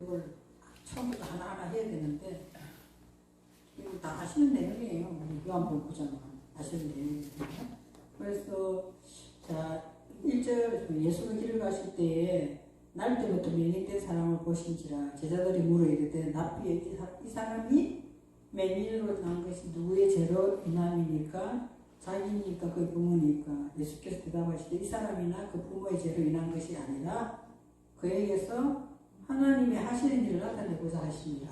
이걸 처음부터 하나하나 해야 되는데 이거 다 아시는 내용이에요. 요한복음 9장 아시는 내용이에요. 그래서 자 1절 예수가 길을 가실 때에 날 때부터 맹인된 사람을 보신지라 제자들이 물어 이르되 납비에 이 사람이 맹인으로 난 것이 누구의 죄로 인함이니까 자기니까 그 부모니까 예수께서 대답하시되 이 사람이나 그 부모의 죄로 인한 것이 아니라 그에게서 하나님이 하시는 일을 나타내고자 하십니다.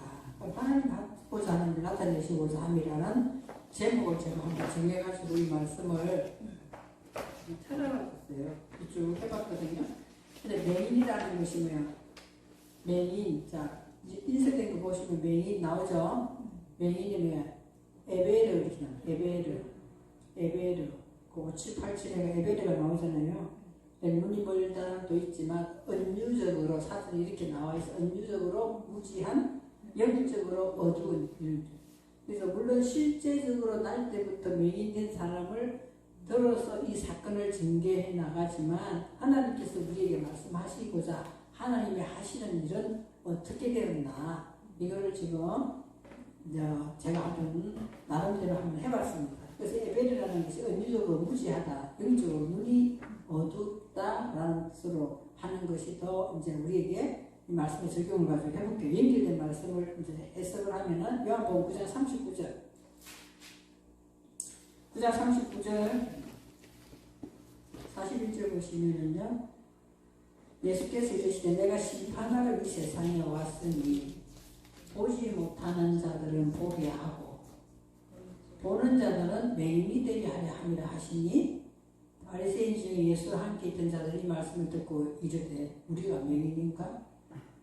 하나님 하고자 하는 일을 나타내시고자 함이라는 제목을 제가 한번 정해가지고 이 말씀을 찾아봤어요. 쭉 해봤거든요. 근데 맹인이라는 것이 뭐야? 맹인. 자, 이제 인쇄된 거 보시면 맹인 나오죠? 맹인이 뭐야? 에베르 이렇게 나와요. 에베르. 그 5, 7, 8, 7에가 에베르가 나오잖아요. 눈이 멀다 도 있지만 은유적으로 사전에 이렇게 나와 있어. 은유적으로 무지한, 영적으로 어두운 일. 그래서 물론 실제적으로 날 때부터 맹인된 사람을 들어서 이 사건을 전개해 나가지만 하나님께서 우리에게 말씀하시고자 하나님이 하시는 일은 어떻게 되었나 이거를 지금 제가 아주 나름대로 한번 해봤습니다. 그래서 에벨이라는 것이 은유적으로 무지하다, 영적으로 눈이 어둡다라는 뜻으로 하는 것이 더 이제 우리에게 이 말씀의 적용을 가지고 해볼게요. 연결된 말씀을 이제 해석을 하면은 요한복음 9장 39절 9장 39절 41절 보시면은요, 예수께서 이르시되 내가 심판하러 이 세상에 왔으니 보지 못하는 자들은 보게 하고 보는 자들은 맹인이 되게 하려 함이라 하시니 바리새인 중에 예수와 함께 있던 자들이 이 말씀을 듣고 이르되 우리가 맹인인가?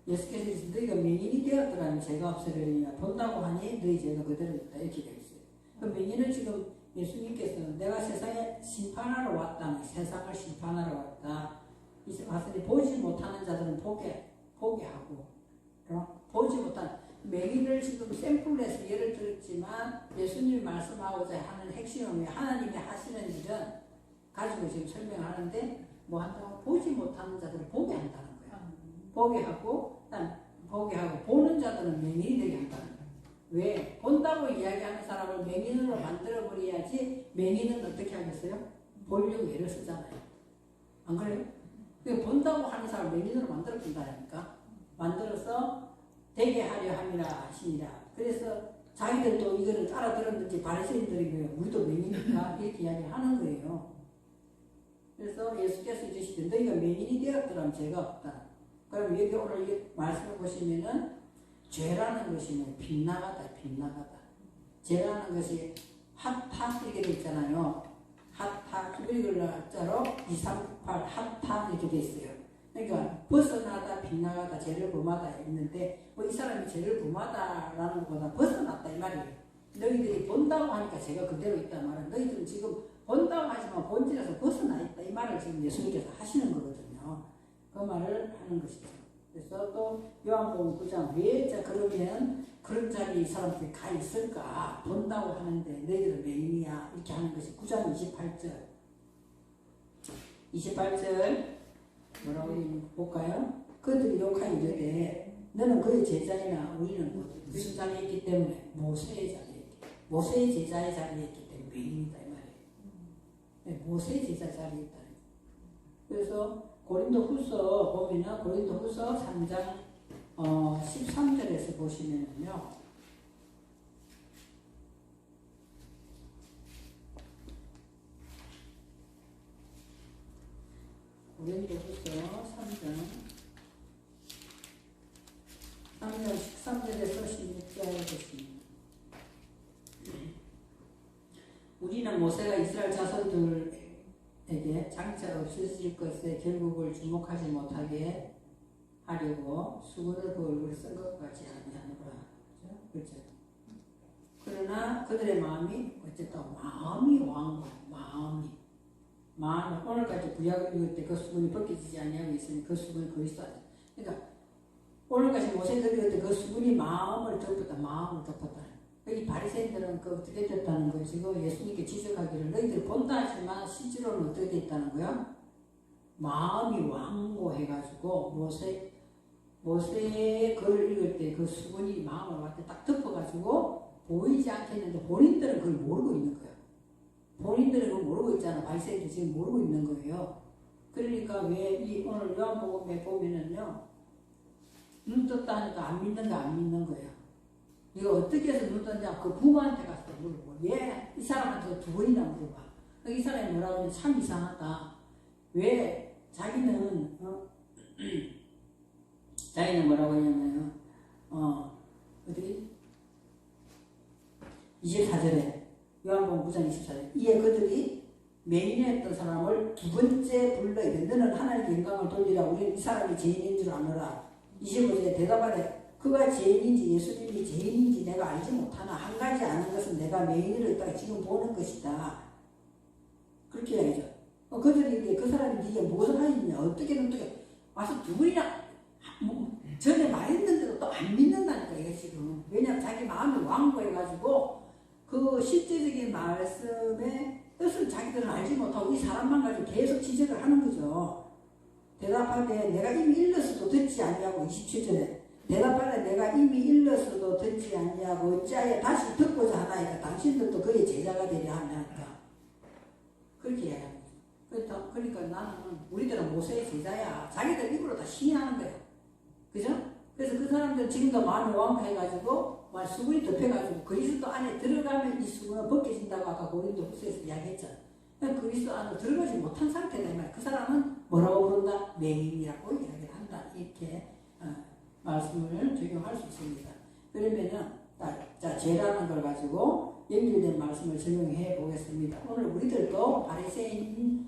예수께서 이르시되 너희가 맹인이 되었더라면 죄가 없으려니와 본다고 하니 너희 죄가 그대로 있다 이렇게 되어 있어요. 그 맹인은 지금 예수님께서 내가 세상에 심판하러 왔다. 세상을 심판하러 왔다. 이제 왔으니 보지 못하는 자들은 보게 하고 보지 못하는 맹인을 지금 샘플로 해서 예를 들었지만 예수님이 말씀하고자 하는 핵심은 하나님이 하시는 일은 가지고 지금 설명하는데 뭐 한다고 보지 못하는 자들은 보게 한다는 거야. 보게 하고 보는 자들은 맹인이 되게 한다는 거야. 왜? 본다고 이야기하는 사람을 맹인으로 만들어버려야지 맹인은 어떻게 하겠어요? 보려고 애를 쓰잖아요. 안 그래요? 본다고 하는 사람을 맹인으로 만들어준다니까. 만들어서 되게 하려 함이라 하시니라. 그래서 자기들도 이거를 알아들었는지 바리새인들이 뭐예요? 우리도 맹인이니까 이렇게 이야기하는 거예요. 그래서 예수께서 이르시되 너희가 맹인이 되었더라면 죄가 없다. 그럼 여기 오늘 이 말씀을 보시면은 죄라는 것이 뭐 빗나가다. 죄라는 것이 핫 이렇게 돼 있잖아요. 핫 이걸 자로 2, 3, 8 핫 이렇게 돼 있어요. 그러니까 벗어나다, 빗나가다, 죄를 범하다 있는데 뭐 이 사람이 죄를 범하다라는 것보다 벗어났다 이 말이에요. 너희들이 본다고 하니까 죄가 그대로 있단 말은 너희들은 지금 본다고 하지만 본질에서 벗어나 있다 이 말을 지금 예수님께서 하시는 거거든요. 그 말을 하는 것이죠. 그래서 또 요한복음 9장 왜 그러면 그런 자리에 이 사람들이 가 있을까? 본다고 하는데 너희들은 맹인이야 이렇게 하는 것이 9장 28절 뭐라고 볼까요? 그들이 욕하여 이르되 너는 그의 제자이나 우리는 무슨 자리에 있기 때문에 모세의 제자의 자리에 있기 때문에 맹인이다 이 말이에요. 모세의 제자 자리에 있다. 그래서 고린도후서 보면은 고린도후서 3장 13절에서 보시면은요. 고린도후서 3장 13절에서 16절에 보시면 우리는 모세가 이스라엘 자손들에게 장차 없어질 것에 결국을 주목하지 못하게 하려고 수건을 그 얼굴에 쓴 것 같지 아니하노라. 그렇죠? 그러나 그들의 마음이 어쨌든 마음이 오늘까지 구약을 읽을 때 그 수건이 벗겨지지 아니하고 있으니 그 수건이 그리스도 아니야. 그러니까 오늘까지 모세를 읽을 때 그 수건이 마음을 덮었다. 이 바리새인들은 그 어떻게 됐다는 거예요? 지금 예수님께 지적하기를 너희들 본다 하지만 실제로는 어떻게 됐다는 거야? 마음이 완고해가지고 모세의 글을 그 수건이 마음을 완전 딱 덮어가지고 보이지 않겠는데 본인들은 그걸 모르고 있는 거예요. 본인들은 그걸 모르고 있잖아. 바리새인들 지금 모르고 있는 거예요. 그러니까 왜 이 오늘 요한복음에 보면은요, 눈 떴다 하니까 안 믿는 거 안 믿는 거예요. 이거 어떻게 해서 눈 떴냐? 그 부모한테 가서 물어보고, 예, 이 사람한테 두 번이나 물어봐. 이 사람이 뭐라고 하면 참 이상하다. 왜 자기는 자기는 뭐라고 하냐면요, 어디 24절에 요한복음 9장 24절 이에 그들이 맹인했던 사람을 두 번째 불러야 돼. 너는 하나님께 영광을 돌리라. 우리는 이 사람이 죄인인 줄 아노라. 25절에 대답하래. 그가 죄인인지 예수님이 죄인인지 내가 알지 못하나 한 가지 아는 것은 내가 맹인으로 있다가 지금 보는 것이다. 그렇게 해야죠. 그들이 그 사람이 네게 무엇을 하였냐, 어떻게 와서 두 번이나 전에 말했는데도 또 안 믿는다니까 이게 지금. 왜냐하면 자기 마음이 완고해가지고 그 실제적인 말씀의 뜻을 자기들은 알지 못하고 이 사람만 가지고 계속 지적을 하는 거죠. 대답하되 내가 이미 일러서도 듣지 아니하고 27절에 대답하되 내가 이미 일러서도 듣지 아니하고 어찌하여 다시 듣고자 하나이까 당신들도 그의 제자가 되려 하나이까. 그렇게 이야기합니다. 그러니까 나는 우리들은 모세의 제자야. 자기들 입으로 다 시인하는 거예요. 그죠? 그래서 그 사람들 지금도 마음이 완고해가지고 수분이 덮여가지고 그리스도 안에 들어가면 이 수분은 벗겨진다고 아까 고린도후서에서 이야기했잖아. 그리스도 안으로 들어가지 못한 상태다. 그 사람은 뭐라고 부른다? 맹인이라고 이야기를 한다. 이렇게 말씀을 적용할 수 있습니다. 그러면은 자, 죄라는 걸 가지고 연결된 말씀을 적용해 보겠습니다. 오늘 우리들도 바리새인인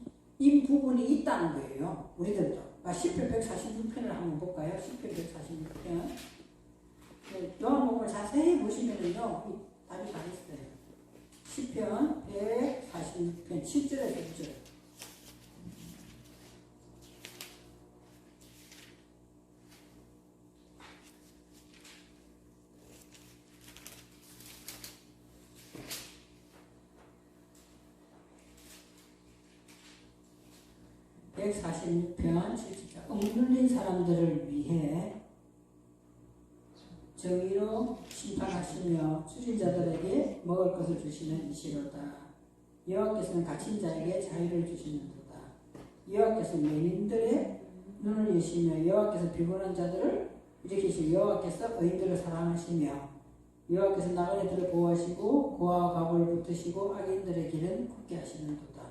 부분이 있다는 거예요. 우리들도. 시편 146편을 한번 볼까요? 시편 146편. 요한복음을 자세히 보시면은요, 답이 다 있어요. 시편 146편 7절에서 9절. (146편) 7절. 억눌린 사람들을 위해 정의로 심판하시며 줄인 자들에게 먹을 것을 주시는 이시로다. 여호와께서는 갇힌 자에게 자유를 주시는도다. 여호와께서 맹인들의 눈을 여시며 여호와께서 피곤한 자들을 일으키시고 여호와께서 의인들을 사랑하시며 여호와께서 나그네들을 보호하시고 고아와 갑을 붙으시고 악인들의 길은 굳게 하시는도다.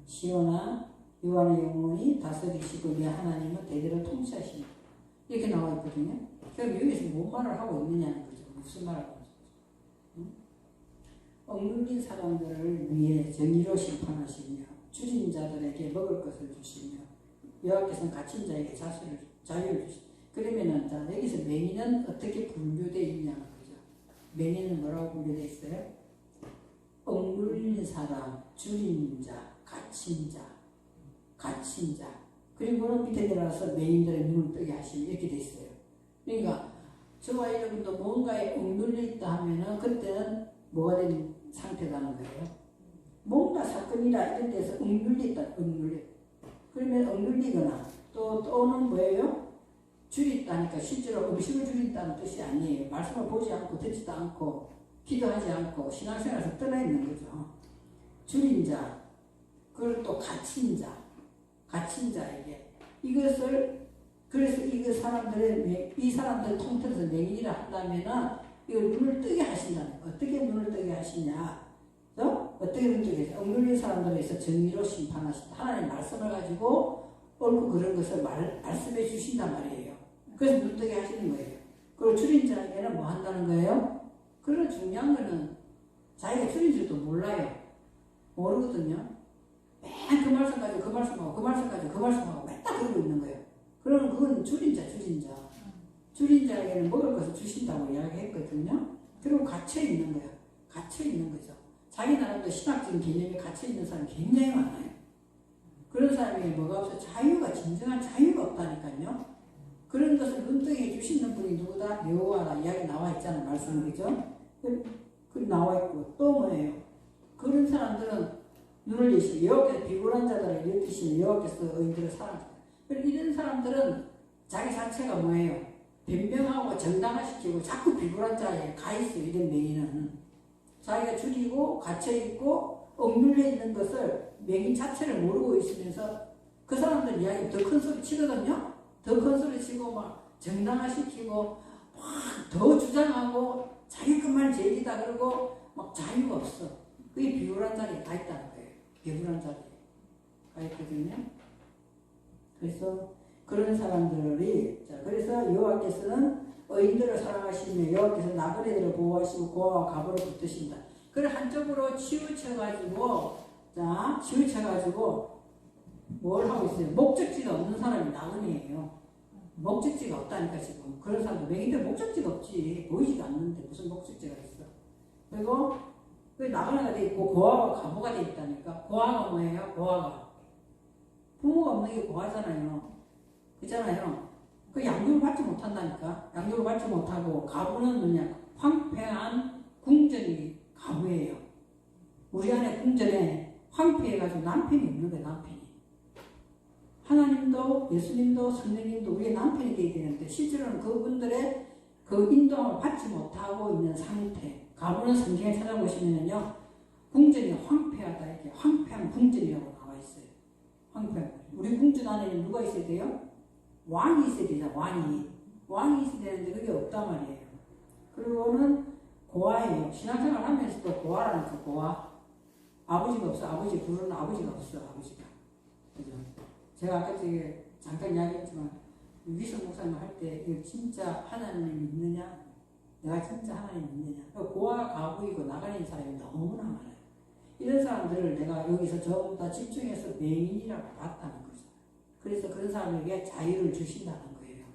시온아 여호와의 영원히 다스리시고 내 하나님은 대대로 통치하시는 이렇게 나와 있거든요. 그럼 여기서 뭔 말을 하고 있느냐는 거죠. 무슨 말을 하고 있는 거죠. 억눌린 사람들을 위해 정의로 심판하시며 줄인 자들에게 먹을 것을 주시며 여호와께서는 갇힌 자에게 자유를 주시며. 그러면은 자, 여기서 맹인은 어떻게 분류되어 있냐는 거죠. 맹인은 뭐라고 분류되어 있어요? 억눌린 사람, 줄인 자, 갇힌 자. 그리고는 밑에 내려와서 맹인들의 눈을 뜨게 하시면 이렇게 돼 있어요. 그러니까 저와 여러분도 뭔가에 억눌려 있다 하면은 그때는 뭐가 된 상태라는 거예요. 뭔가 사건이나 이런 데서 억눌려 있다. 그러면 억눌리거나 또는 뭐예요? 줄였다니까 실제로 음식을 줄인다는 뜻이 아니에요. 말씀을 보지 않고 듣지도 않고 기도하지 않고 신앙생활에서 떠나 있는 거죠. 줄인 자, 그리고 또 갇힌 자에게 이것을 그래서 이 사람들 통틀어서 맹인이라 한다면은 이걸 눈을 뜨게 하신다는 거예요. 어떻게 눈을 뜨게 하시냐? 어떻게 눈을 뜨게 하시냐? 억눌린 사람들에 대해서 정의로 심판하신다. 하나님 말씀을 가지고 옳고 그런 것을 말씀해 주신단 말이에요. 그래서 눈 뜨게 하시는 거예요. 그리고 줄인 자에게는 뭐 한다는 거예요? 그런 중요한 거는 자기가 줄인 줄도 몰라요. 모르거든요. 맨 그 말씀 가지고 그 말씀하고 맨날 그러고 있는 거예요. 그러면 그건 줄인 자에게는 먹을 것을 주신다고 이야기했거든요. 그리고 갇혀있는 거예요. 갇혀있는 거죠. 자기 나름대로 신학적인 개념에 갇혀있는 사람이 굉장히 많아요. 그런 사람에게 뭐가 없어요? 진정한 자유가 없다니까요. 그런 것을 눈뜨게 해주시는 분이 누구다? 여호와라 이야기 나와 있잖아요. 말씀은 그죠? 그 나와 있고 또 뭐예요? 그런 사람들은 눈을 여시고 여호와께서 비굴한 자들을 일으키시며 여호와께서 의인들을 사랑하시고 이런 사람들은 자기 자체가 뭐예요? 변명하고 정당화시키고 자꾸 비굴한 자에 가 있어. 이런 맹인은 자기가 줄이고 갇혀있고 억눌려 있는 것을 맹인 자체를 모르고 있으면서 그 사람들 이야기 더 큰 소리 치거든요. 더 큰 소리 치고 막 정당화시키고 막 더 주장하고 자기 것만 제일이다 그러고 막 자유가 없어. 그게 비굴한 자리에 가 있다는 거예요. 비굴한 자리에 가 있거든요. 그래서 그런 사람들이, 자, 그래서 여호와께서는 의인들을 사랑하시며 여호와께서 나그네들을 보호하시고 고아와 가부를 붙드신다. 그걸 한쪽으로 치우쳐가지고, 자, 치우쳐가지고 뭘 하고 있어요? 목적지가 없는 사람이 나그네예요. 목적지가 없다니까 지금. 그런 사람들 맹인들 목적지가 없지. 보이지가 않는데 무슨 목적지가 있어. 그리고 그 나그네가 돼 있고 고아와 가부가 돼 있다니까. 고아가 뭐예요? 고아가 부모가 없는 게 고아잖아요. 그잖아요. 그 양육을 받지 못한다니까. 양육을 받지 못하고 가부는 뭐냐? 황폐한 궁전이 가부예요. 우리 안에 궁전에 황폐해가지고 남편이 없는 거예요. 남편이. 하나님도 예수님도 성령님도 우리의 남편이 되어야 되는데 실제로는 그분들의 그 인도함을 받지 못하고 있는 상태. 가부는 성경에 찾아보시면요. 궁전이 황폐하다. 이렇게 황폐한 궁전이라고 나와 있어요. 황폐한 궁전. 우리 궁전 안에는 누가 있어야 돼요? 왕이 있어야 되잖아. 왕이 있어야 되는데 그게 없단 말이에요. 그리고는 고아예요. 신앙생활 하면서도 고아라는 그 고아. 아버지가 없어. 아버지 부르는 아버지가 없어. 아버지가. 그죠? 제가 아까 저기 잠깐 이야기했지만 위성 목사님 할 때 이거 진짜 하나님 믿느냐? 내가 진짜 하나님 믿느냐? 고아 가부이고 나가는 사람이 너무나 많아요. 이런 사람들을 내가 여기서 전부 다 집중해서 맹인이라고 봤다는 거죠. 그래서 그런 사람에게 자유를 주신다는 거예요.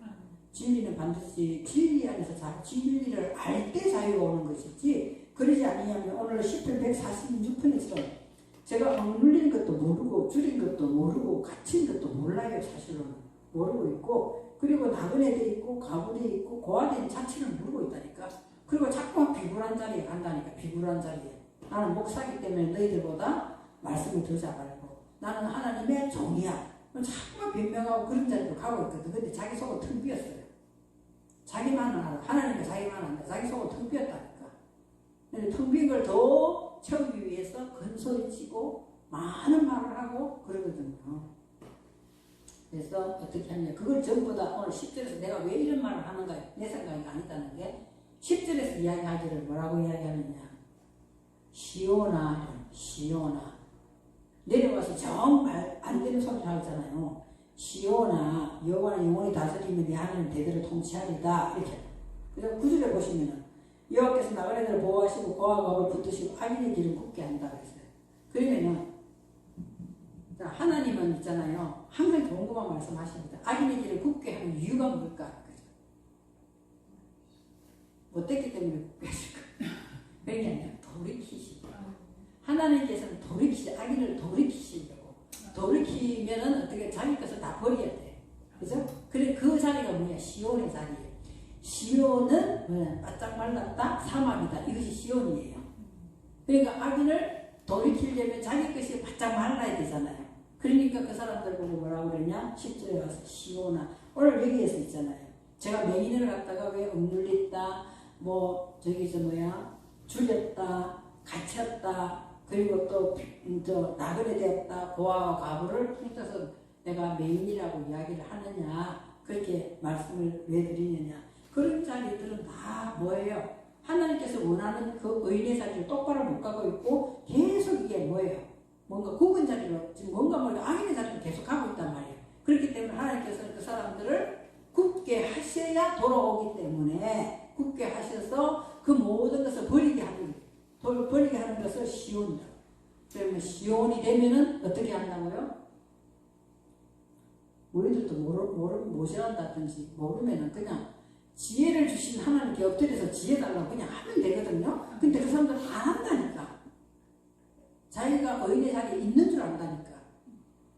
진리는 반드시 진리 안에서 진리를 알 때 자유가 오는 것이지, 그러지 아니하면 오늘 10편 146편에서 제가 억눌린 것도 모르고 줄인 것도 모르고 갇힌 것도 몰라요. 사실은 모르고 있고, 그리고 나그네돼 있고 가부돼 있고 고아된 자체를 모르고 있다니까. 그리고 자꾸 비굴한 자리에 간다니까. 비굴한 자리에. 나는 목사기 때문에 너희들보다 말씀을 더 잘 알고 나는 하나님의 종이야. 자꾸만 변명하고 그런 자리로 가고 있거든. 근데 자기 속은 텅 비었어요. 자기만 알아. 하나님과 자기만 안다. 자기 속은 텅 비었다니까. 근데 텅 빈 걸 더 채우기 위해서 큰 소리치고 많은 말을 하고 그러거든요. 그래서 어떻게 하냐. 그걸 전부 다 오늘 10절에서 내가 왜 이런 말을 하는가. 내 생각이 아니다는 게 10절에서 이야기하기를 뭐라고 이야기하느냐. 시온아 내려와서 정말 안 되는 소리를 하잖아요. 시온아 여호와는 영원히 다스리며 네 하나님 대대로 통치하리다. 이렇게. 그래서 9절에 보시면은 여호와께서 나그네들을 보호하시고 고아와 가부를 붙드시고 악인의 길을 굽게 한다 그랬어요. 그러면은 하나님은 있잖아요. 항상 좋은 것만 말씀하십니다. 악인의 길을 굽게 하는 이유가 뭘까? 못됐기 때문에 굽게 하실 거예요. 그게 아니라 돌이키시고. 하나님께서는 악인을 돌이키시려고. 돌이키면은 어떻게 자기 것을 다 버려야 돼. 그죠? 그래, 그 자리가 뭐냐? 시온의 자리예요. 시온은 뭐냐? 바짝 말랐다? 사막이다. 이것이 시온이에요. 그러니까 악인을 돌이키려면 자기 것이 바짝 말라야 되잖아요. 그러니까 그 사람들 보고 뭐라고 그러냐? 10절에 와서 시온아. 오늘 여기에서 있잖아요. 제가 맹인을 갖다가 왜 억눌렸다, 뭐 저기서 뭐야 줄였다, 갇혔다, 그리고 또 나그네 되었다, 고아와 가부를 훑어서 내가 맹인이라고 이야기를 하느냐, 그렇게 말씀을 왜 드리느냐. 그런 자리들은 다 뭐예요? 하나님께서 원하는 그 의인의 자리를 똑바로 못 가고 있고 계속 이게 뭐예요? 뭔가 굽은 자리로 지금 뭔가 악인의 자리로 계속 가고 있단 말이에요. 그렇기 때문에 하나님께서는 그 사람들을 굽게 하셔야 돌아오기 때문에 굽게 하셔서 그 모든 것을 버리게 하는 것을 시온이다. 그러면 시온이 되면은 어떻게 한다고요? 우리들도 모셔한다든지 모르면은 그냥 지혜를 주신 하나님께 엎드려서 지혜 달라고 그냥 하면 되거든요. 근데 그 사람들은 안 한다니까. 자기가 의인의 자리에 있는 줄 안다니까.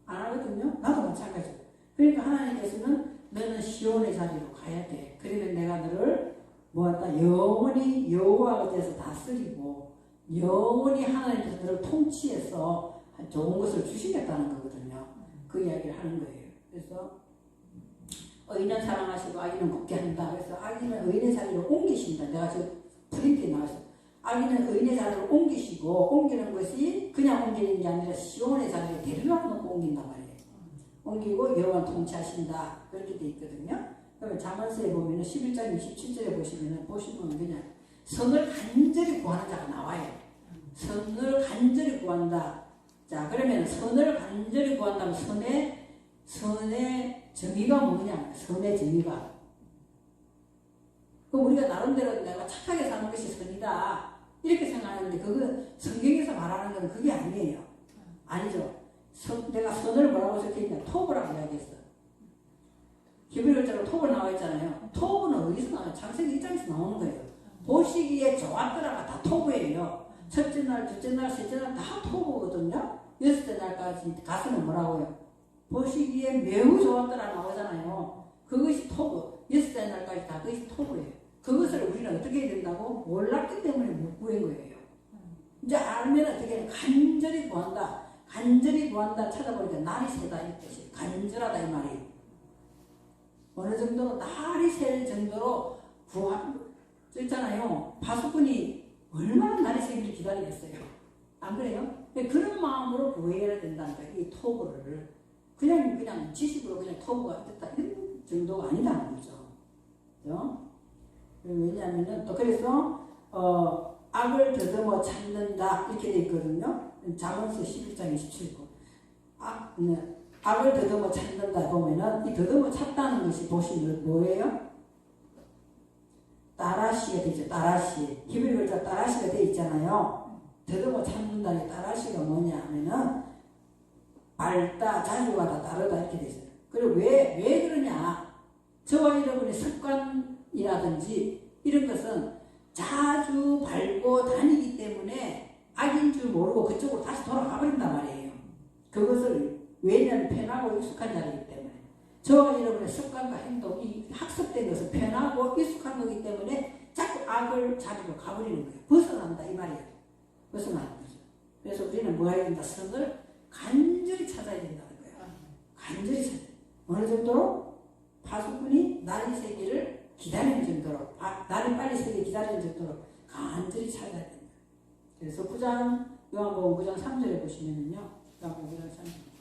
안 하거든요. 나도 마찬가지고. 그러니까 하나님께서는 너는 시온의 자리로 가야 돼. 그러면 내가 너를 뭐한다? 영원히 여호와가 돼서 다스리고 영원히 하나님께서 너를 통치해서 좋은 것을 주시겠다는 거거든요. 그 이야기를 하는 거예요. 그래서 의인은 사랑하시고 악인은 곱게 한다. 그래서 악인은 의인의 자리를 옮기신다. 내가 저 프린트에 나왔어. 악인은 의인의 자리를 옮기시고, 옮기는 것이 그냥 옮기는 게 아니라 시온의 자리에 데리러 놓고 옮긴단 말이에요. 옮기고 여호와는 통치하신다. 그렇게 돼 있거든요. 그러면 잠언서에 보면은 11장 27절에 보시면 그냥 선을 간절히 구하는 자가 나와요. 선을 간절히 구한다. 자, 그러면 선을 간절히 구한다면 선의 정의가 뭐냐? 선의 정의가. 그 우리가 나름대로 내가 착하게 사는 것이 선이다. 이렇게 생각하는데 그거 성경에서 말하는 건 그게 아니에요. 아니죠. 내가 선을 뭐라고 적혀있냐? 토브라고 이야기했어. 히브리어로 토브 나와 있잖아요. 토브는 어디서 나와요? 창세기 1장에서 나오는 거예요. 보시기에 좋았더라가 다 토브예요. 첫째 날, 둘째 날, 셋째 날 다 토브거든요. 여섯째 날까지 가서는 뭐라고요? 보시기에 매우 좋았더라 나오잖아요. 그것이 토브. 여섯째 날까지 다 그것이 토브예요. 그것을 우리는 어떻게 해야 된다고? 몰랐기 때문에 못 구한 거예요. 이제 알면 어떻게 간절히 구한다. 간절히 구한다 찾아보니까 날이 새다 이 뜻이 간절하다 이 말이. 어느 정도로 날이 셀 정도로 있잖아요. 파수꾼이 얼마나 날이 새기를 기다리겠어요. 안 그래요? 그런 마음으로 구해야 된다는 거예요. 이 토부를 그냥 지식으로 그냥 토부가 됐다 이런 정도가 아니다는 거죠. 그죠? 왜냐하면은 또 그래서 악을 더듬어 찾는다 이렇게 돼 있거든요. 잠언서 11장 27절. 악을 더듬어 찾는다 보면은 이 더듬어 찾다는 것이 보시면 뭐예요? 따라시가 되죠. 따라시. 히브리 글자 따라시가 돼 있잖아요. 더듬어 찾는다는 따라시가 뭐냐 하면은 밝다, 자주 가다, 다르다 이렇게 돼 있어요. 그리고 왜 그러냐? 저와 여러분의 습관이라든지 이런 것은 자주 밟고 다니기 때문에 악인 줄 모르고 그쪽으로 다시 돌아가 버린단 말이에요. 그것을 왜냐하면 편하고 익숙한 자리이기 때문에 저와 여러분의 습관과 행동이 학습된 것은 편하고 익숙한 거기 때문에 자꾸 악을 자리로 가버리는 거예요. 벗어난다 이 말이에요. 벗어나는 거죠. 그래서 우리는 뭐 해야 된다? 선을 간절히 찾아야 된다는 거예요. 간절히 찾아야 돼요. 어느 정도로? 파수꾼이 날이 새기를 기다리는 정도로 날이 빨리 새기 기다리는 정도로 간절히 찾아야 된다. 그래서 요한복음 9장 3절에 보시면은요. 요한복음 9장 3절.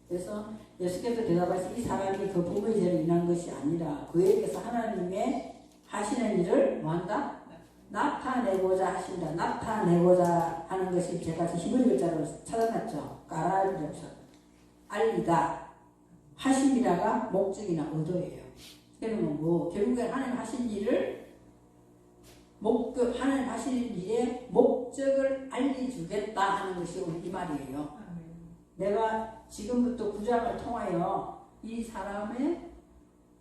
그래서 예수께서 대답하시되 이 사람이 그 부모의 죄를 인한 것이 아니라 그에게서 하나님의 하시는 일을 뭐한다? 나타내고자 하신다. 나타내고자 하는 것이 제가 히브리 글자로 찾아놨죠. 까라리로서 알리다. 하심이라가 목적이나 의도예요. 그러면 결국에 하나님 하신 일을 하나님 하시는 일의 목적을 알려주겠다 하는 것이 이 말이에요. 내가 지금부터 구장을 통하여 이 사람의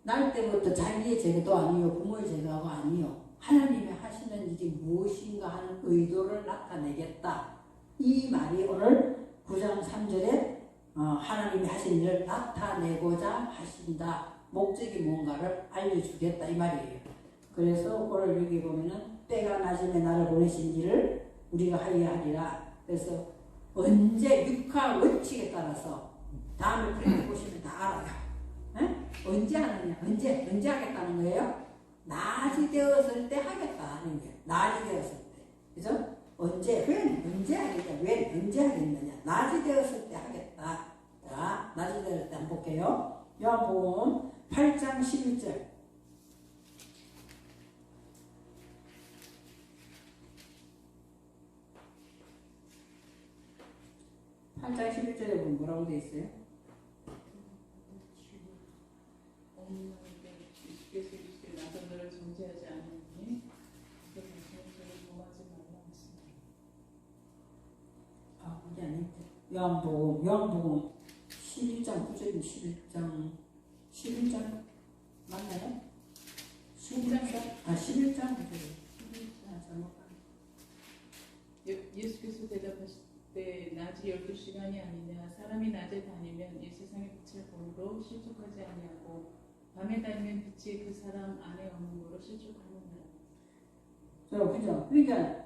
날 때부터 자기의 죄도 아니요 부모의 죄가 아니요 하나님이 하시는 일이 무엇인가 하는 의도를 나타내겠다. 이 말이 오늘 9장 3절에 하나님이 하신 일을 나타내고자 하신다. 목적이 뭔가를 알려주겠다 이 말이에요. 그래서 오늘 여기 보면은 때가 낮음에 나를 보내신 일을 우리가 하여야 하리라. 그래서 언제 육하 원칙에 따라서 다음에 프린트 보시면 다 알아요. 에? 언제 하느냐? 언제 하겠다는 거예요? 낮이 되었을 때 하겠다 하는 거예요. 낮이 되었을 때. 그죠? 언제 언제 하겠느냐? 낮이 되었을 때 하겠다. 자, 낮이 되었을 때 한번 볼게요. 요한복음 8장 11절. 8장 11절에 보면 뭐라고 되어 있어요? 주께서 이르시되 나도 너를 정죄하지 않으니 너를 범하지 말라 하시니라. 그게 아닌데 요한복음 11장 9절이면 11장 맞나요? 11장 9절이에요. 예수께서 대답하시되 낮이 12시간이 아니냐 사람이 낮에 다니면 이 세상의 빛을 보므로 실족하지 아니하고 밤에 다니면 빛이 그 사람 안에 없는 거로 실족하느니라. 그죠? 그러니까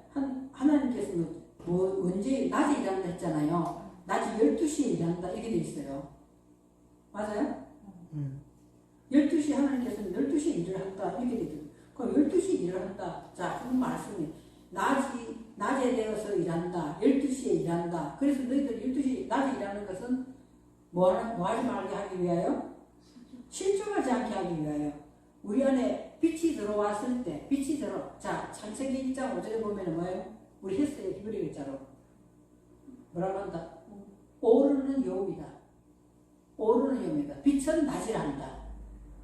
하나님께서는 언제 낮에 일한다 했잖아요. 낮에 12시에 일한다 이렇게 돼 있어요. 맞아요? 12시 하나님께서는 12시에 일을 한다 이렇게 돼 있어요. 그럼 12시에 일을 한다. 자, 그 말씀이 낮에 되어서 일한다. 12시에 일한다. 그래서 너희들 12시 낮에 일하는 것은 뭐 하지 말게 하기 위하여? 실족하지 않게 하기 위하여. 우리 안에 빛이 들어왔을 때, 자, 창세기 1장 5절에 보면 뭐예요? 우리 했어요. 히브리 글자로. 뭐라고 한다? 오르는 여움이다. 오르는 여움이다. 빛은 낮이라 한다.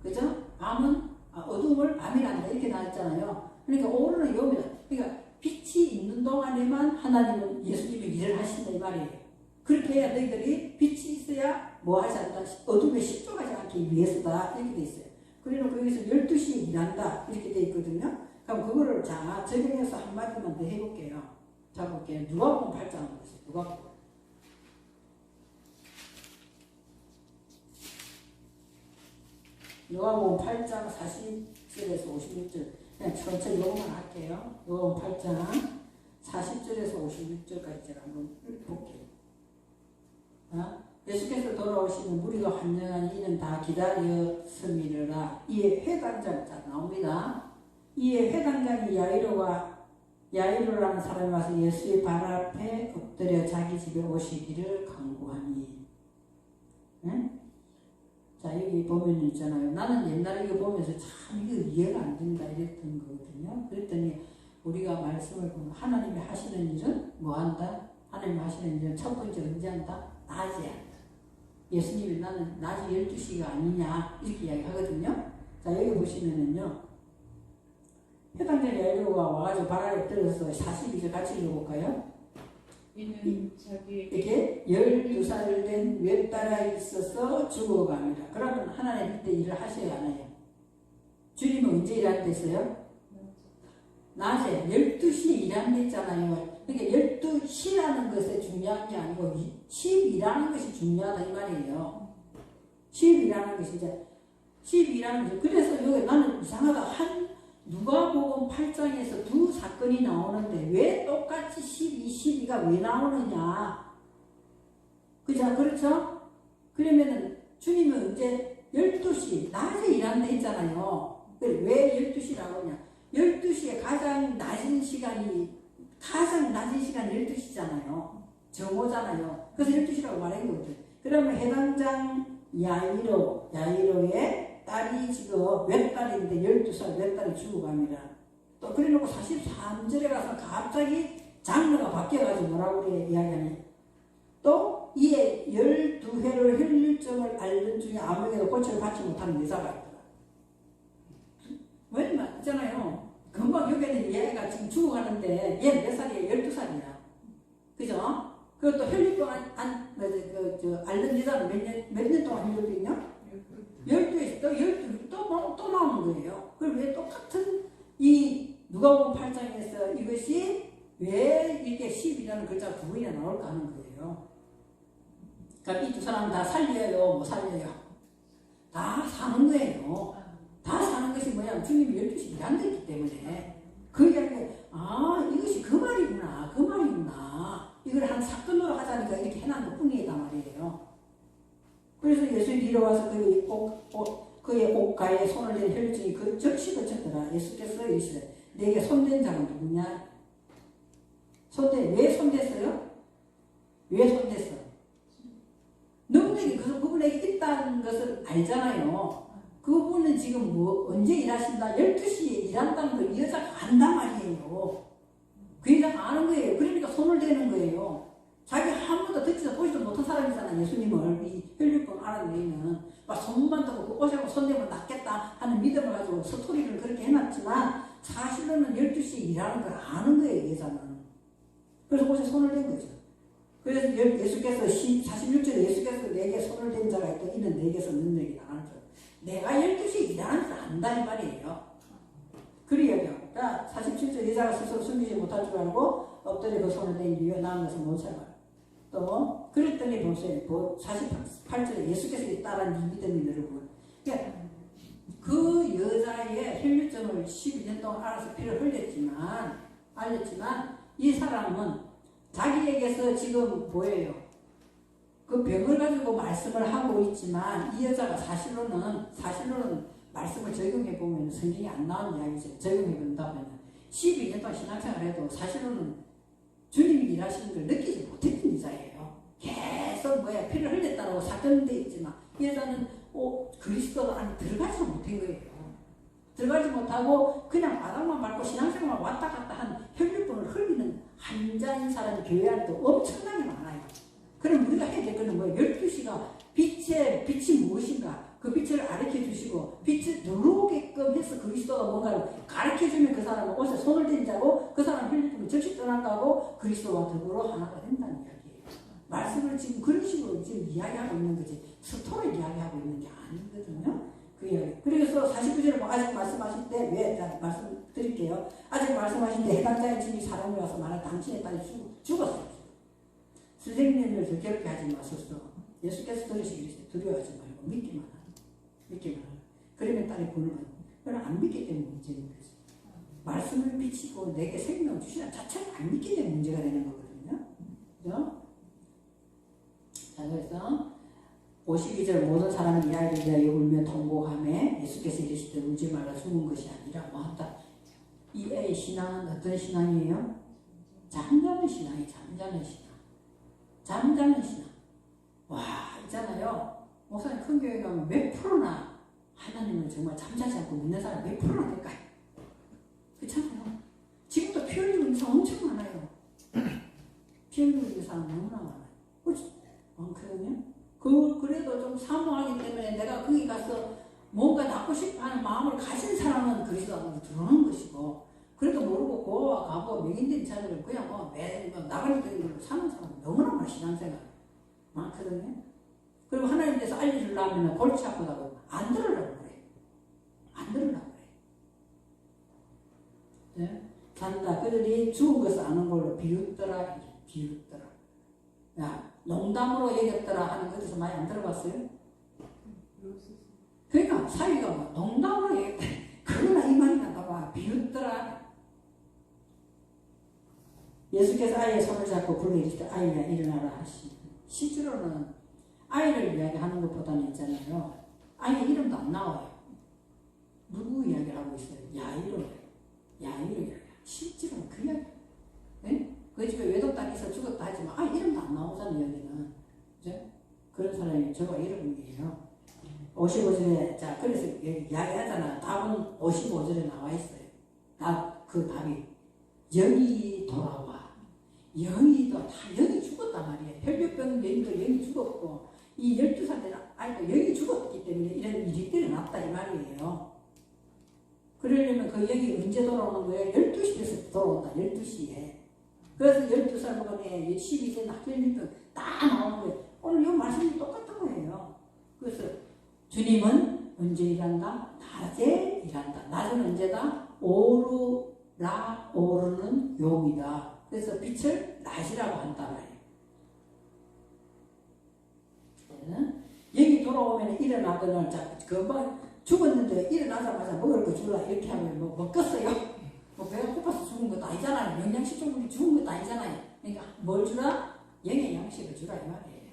그죠? 밤은, 어둠을 밤이란다. 이렇게 나왔잖아요. 그러니까 오르는 여움이다. 그러니까 빛이 있는 동안에만 하나님은 예수님이 일을 하신다 이 말이에요. 그렇게 해야 너희들이 빛이 있어야 뭐 하지 않다. 어둠에 실족하지 않기 위해서다. 이렇게 돼 있어요. 그래놓고 여기서 12시에 일한다. 이렇게 돼 있거든요. 그럼 그거를 자, 적용해서 한마디만 더 해볼게요. 자, 볼게요. 누가복음 8장 보세요. 누가복음 8장 40절에서 56절. 그냥 천천히 요것만 할게요. 누가복음 8장 40절에서 56절까지 제가 한번 볼게요. 예수께서 돌아오시는 무리가 환영한 이는 다 기다렸음이라. 이에 회당장, 자 나옵니다. 이에 회당장이 야이로라는 사람이 와서 예수의 발 앞에 엎드려 자기 집에 오시기를 간구하니. 네? 자, 여기 보면 있잖아요. 나는 옛날에 이거 보면서 참 이거 이해가 안 된다 이랬던 거거든요. 그랬더니 우리가 말씀을 보면 하나님이 하시는 일은 뭐 한다? 하나님이 하시는 일은 첫 번째 언제 한다? 낮에 한다. 예수님이 나는 낮이 12시가 아니냐 이렇게 이야기하거든요. 자, 여기 보시면은요. 회당장 야이로가 와가지고 발 아래 엎드려서 42절 같이 읽어볼까요? 이는 자기에게 이게 12살 된 외딸아 있어서 죽어갑니다. 그러면 하나님 그때 일을 하셔야 하나요? 주님은 언제 일하는 데 있어요? 낮에 12시에 일하는 데 있잖아요. 그러니까 12시라는 것이 중요한 게 아니고 10이라는 것이 중요하다 이 말이에요. 10이라는 것이 이제 10이라는 것이. 그래서 여기 나는 이상하다. 누가복음 8장에서 두 사건이 나오는데 왜 똑같이 12, 12가 왜 나오느냐. 그죠? 그렇죠? 그러면은 주님은 이제 12시, 낮에 일하는 데 있잖아요. 왜 12시라고 하냐. 12시에 가장 낮은 시간이 12시잖아요. 정오잖아요. 그래서 12시라고 말한 거거든. 그러면 해당장 야이로의 딸이 지금 외딸인데 12살 외딸이 죽어갑니다. 또 그래놓고 43절에 가서 갑자기 장르가 바뀌어가지고 뭐라고 그래 이야기하니. 또 이에 12회를 혈류증을 앓는 중에 아무에게도 고침을 받지 못하는 여자가 있더라. 왜냐면 있잖아요. 금방 여기는 얘가 지금 죽어가는데 얘는 몇 살이에요? 12살이야. 그죠? 그것도 혈류증 앓는 여자는 몇 년 동안 혈류증이냐? 12에서 또 나오는 거예요. 그럼 왜 똑같은 이 누가복음 8장에서 이것이 왜 이렇게 10이라는 글자가 두 번이나 나올까 하는 거예요. 그러니까 이 두 사람은 다 살려요? 못 살려요? 다 사는 거예요. 다 사는 것이 뭐냐? 주님이 12시 일한 거기 때문에. 그 이야기가, 이것이 그 말이구나. 이걸 한 사건으로 하자니까 이렇게 해놓은 것 뿐이다 말이에요. 그래서 예수님이 이르러와서 그의 옷가에 손을 댄 혈증이 그 즉시 그쳤더라. 예수께서 이르시되 내게 손댄 자가 누구냐? 왜 손댔어요? 왜 손댔어? 너희들이 그분에게 있다는 것을 알잖아요. 그분은 지금 언제 일하신다? 12시에 일한다는 걸 이 여자가 안단 말이에요. 그 여자가 아는 거예요. 그러니까 손을 대는 거예요. 자기 한 번도 듣지도 보지도 못한 사람이잖아. 예수님을 이 혈류병 알아내는 막 소문만 듣고 그 옷에 손대면 낫겠다 하는 믿음을 가지고 스토리를 그렇게 해놨지만 사실로는 12시에 일하는 걸 아는 거예요. 여자는. 그래서 옷에 손을 댄 거죠. 그래서 예수께서 46절에 예수께서 내게 손을 댄 자가 있다. 이는 내게서 능력이 나가는 줄. 내가 12시에 일하는 줄 안다 이 말이에요. 그래요. 자, 47절 여자가 스스로 숨기지 못할 줄 알고 엎드려 그 손을 댄 이유에 나은 것은 무엇이냐. 또 그랬더니 보세요. 48절에 예수께서 따른 이 믿음이 너를 그러니까 그 여자의 혈류증을 12년 동안 알아서 피를 알렸지만 이 사람은 자기에게서 지금 뭐예요? 그 병을 가지고 말씀을 하고 있지만 이 여자가 사실로는 말씀을 적용해 보면 성경이 안 나온 이야기죠. 적용해 본다면 12년 동안 신앙생활을 해도 사실로는 주님이 일하시는 걸 느끼지 못했던 여자예요. 계속 피를 흘렸다고 사건돼 있지만 이 여자는 그리스도 안에 들어가지 못한 거예요. 들어가지 못하고 그냥 바닥만 밟고 신앙생활 왔다 갔다 한 혈류병을 흘리는 한자인 사람이 교회 안에도 엄청나게 많아요. 그럼 우리가 해야 될 거는 뭐예요? 12시가 빛이 무엇인가? 그 빛을 가르쳐 주시고 빛을 들어오게끔 해서 그리스도가 뭔가를 가르쳐 주면 그 사람은 옷에 손을 댄다고 그 사람 혈류병이 즉시 떠난다고 그리스도와 더불어 하나가 된다는 이야기예요. 말씀을 지금 그런 식으로 지금 이야기하고 있는 거지 스토리를 이야기하고 있는 게 아니거든요. 그 이야기. 그래서 49절에 아직 말씀하실 때 왜 말씀드릴게요. 아직 말씀하실 때 해당자의 집이 사람이 와서 말한 당신의 딸이 죽었어요. 선생님을 저 괴롭게 하지 마소서. 예수께서 들으시기를 두려워하지 말고 믿기만 하라. 그러면 딸이 구원을 그럼 안 믿기 때문에 문제인 거지. 말씀을 비치고 내게 생명을 주시는 자체가 안 믿기 때문에 문제가 되는 거거든요. 그죠? 자, 그래서 52절 모든 사람은 이야기를 위하여 울며 통곡하며 예수께서 이르시되 울지 말라 죽은 것이 아니라 한다. 이 애의 신앙은 어떤 신앙이에요? 잠자는 신앙이 잠자는 신앙. 와, 있잖아요. 목사님 큰 교회 가면 몇 프로나 하나님을 정말 잠자지 않고 믿는 사람 몇 프로나 될까요? 그렇잖아요. 지금도 피 흘리는 사람 엄청 많아요. 피 흘리는 사람 너무나 많아요. 그렇죠? 많거든요. 그래도 좀 사모하기 때문에 내가 거기 가서 뭔가 낳고 싶어 하는 마음을 가진 사람은 그리스도 안으로 들어오는 것이고, 그래도 모르고 고와 가고 명인된 자들을 그냥 매일 나가는 대로 사는 사람은 너무나 많이 신앙생활 많거든요. 그리고 하나님께서 알려주려면 골치 아프다고 안 들으려고 그래. 네? 산다. 그들이 죽은 것을 아는 걸로 비웃더라. 야, 농담으로 얘기했더라 하는 것에서 많이 안 들어봤어요? 그러니까 사위가 농담으로 얘기했다. 그러나 이 말이 나가 봐. 비웃더라. 예수께서 아이의 손을 잡고 불러 이르시되 아이야 일어나라 하시니 실제로는 아이를 이야기하는 것보다는 있잖아요. 아이 이름도 안 나와요. 누구 이야기를 하고 있어요? 야이로 이야기. 실제로는 그 이야기. 네? 그 집에 외동딸에서 죽었다 하지만 아이 이름도 안 나오잖아요. 여기는. 그죠? 그런 사람이 저가 이름이에요. 55절에 자 그래서 여기 이야기하잖아. 답은 55절에 나와 있어요. 그 답이 영이 돌아와. 영이도 다 영이 죽었단 말이에요. 혈류병 영이도 영이 죽었고 이 12살 된 아이도 영이 죽었기 때문에 이런 일이 일어났다 이 말이에요. 그러려면 그 영이 언제 돌아오는 거예요? 12시에서 돌아온다. 12시에. 그래서 12살 먹은에 12세 혈류병 다 나오는 거예요. 오늘 이 말씀이 똑같은 거예요. 그래서 주님은 언제 일한다? 낮에 일한다. 낮은 언제다? 오르는 용이다. 그래서 빛을 낮이라고 한다 말이에요. 여기 돌아오면 일어나거나 금방 죽었는데 일어나자마자 먹을 거 주라 이렇게 하면 먹겠어요? 배가 고파서 죽은 것도 아니잖아요. 영양실조물이 죽은 것도 아니잖아요. 그러니까 뭘 주라? 영양식을 주라 이 말이에요.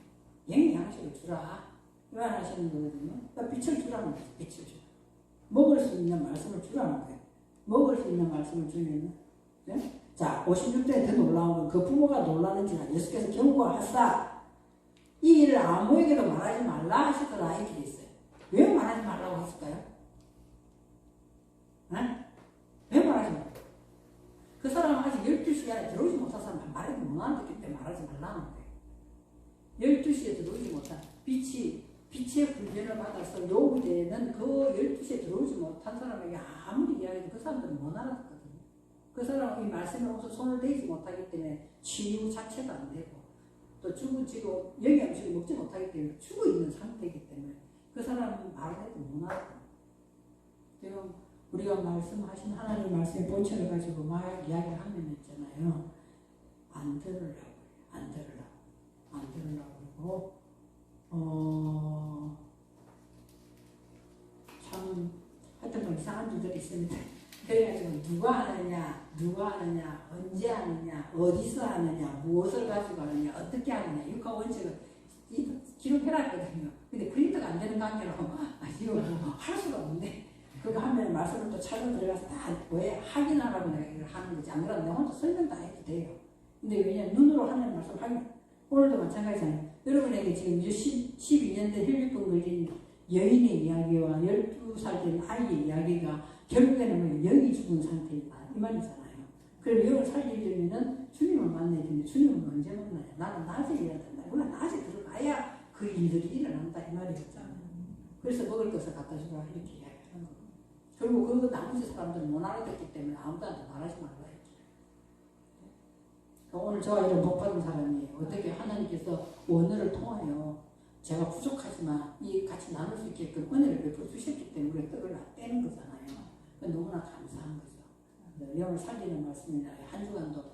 영양식을 주라 이 말 하시는 거거든요. 그러니까 빛을 주라는 거예요. 빛을 주라. 먹을 수 있는 말씀을 주라는 거예요. 먹을 수 있는 말씀을 주면 네? 자 56절에 더 놀라운 건 그 부모가 놀라는지라 예수께서 경고하사 이 일을 아무에게도 말하지 말라 하시더라 이렇게 돼 있어요. 왜 말하지 말라고 했을까요? 네? 왜 말하지 말라고? 그 사람은 아직 12시 안에 들어오지 못한 사람은 말하지 못하는 거기 때문에 말하지 말라는 거예요. 12시에 들어오지 못한 빛의 훈련을 받아서 요구되는 그 12시에 들어오지 못한 사람에게 아무리 이야기해도 그 사람들은 못 알아듣거든요. 그 사람은 이 말씀에 오서 손을 대지 못하기 때문에 치유 자체가 안 되고 또 죽어지고 영양식을 먹지 못하기 때문에 죽어있는 상태이기 때문에 그 사람은 말을 해도 못 알아듣거든요. 지금 우리가 말씀하신 하나님 말씀의 본체를 가지고 막 이야기를 하면 있잖아요. 안 들으려고 그러고 참 있습니다. 그래가지고 누가 하느냐, 언제 하느냐, 어디서 하느냐, 무엇을 가지고 하느냐, 어떻게 하느냐, 육하 원칙을 기록해놨거든요. 근데 프린트가 안 되는 관계로 이거 할 수가 없는데 그거 하면 말씀을 또 찾아 들어가서 다 왜 확인하라고 내가 이걸 하는 거지. 안 그러면 내가 혼자 설명 다 해도 돼요. 근데 왜냐면 눈으로 하는 말씀 확인. 오늘도 마찬가지잖아요. 여러분에게 지금 12년 된 혈류증 걸린 여인의 이야기와 12살 된 아이의 이야기가 결국에는 뭐 영이 죽은 상태이다 이 말이잖아요. 그럼 영을 살리려면은 주님을 만나야 되는데 주님은 언제 만나요? 나는 낮에 일해야 된다. 우리가 낮에 들어가야 그 일들이 일어난다 이 말이었잖아요. 그래서 먹을 것을 갖다 주라 이렇게 이야기하는 거예요. 그리고 그 나머지 사람들은 못 알아듣기 때문에 아무도 말하지 말라 했죠. 오늘 저와 이런 복받은 사람이 어떻게 하나님께서 언어를 통하여 제가 부족하지만 이 같이 나눌 수 있게끔 은혜를 베풀어 주셨기 때문에 우리가 떡을 떼는 거잖아요. 너무나 감사한 거죠. 영을 살리는 말씀이나 한 주간도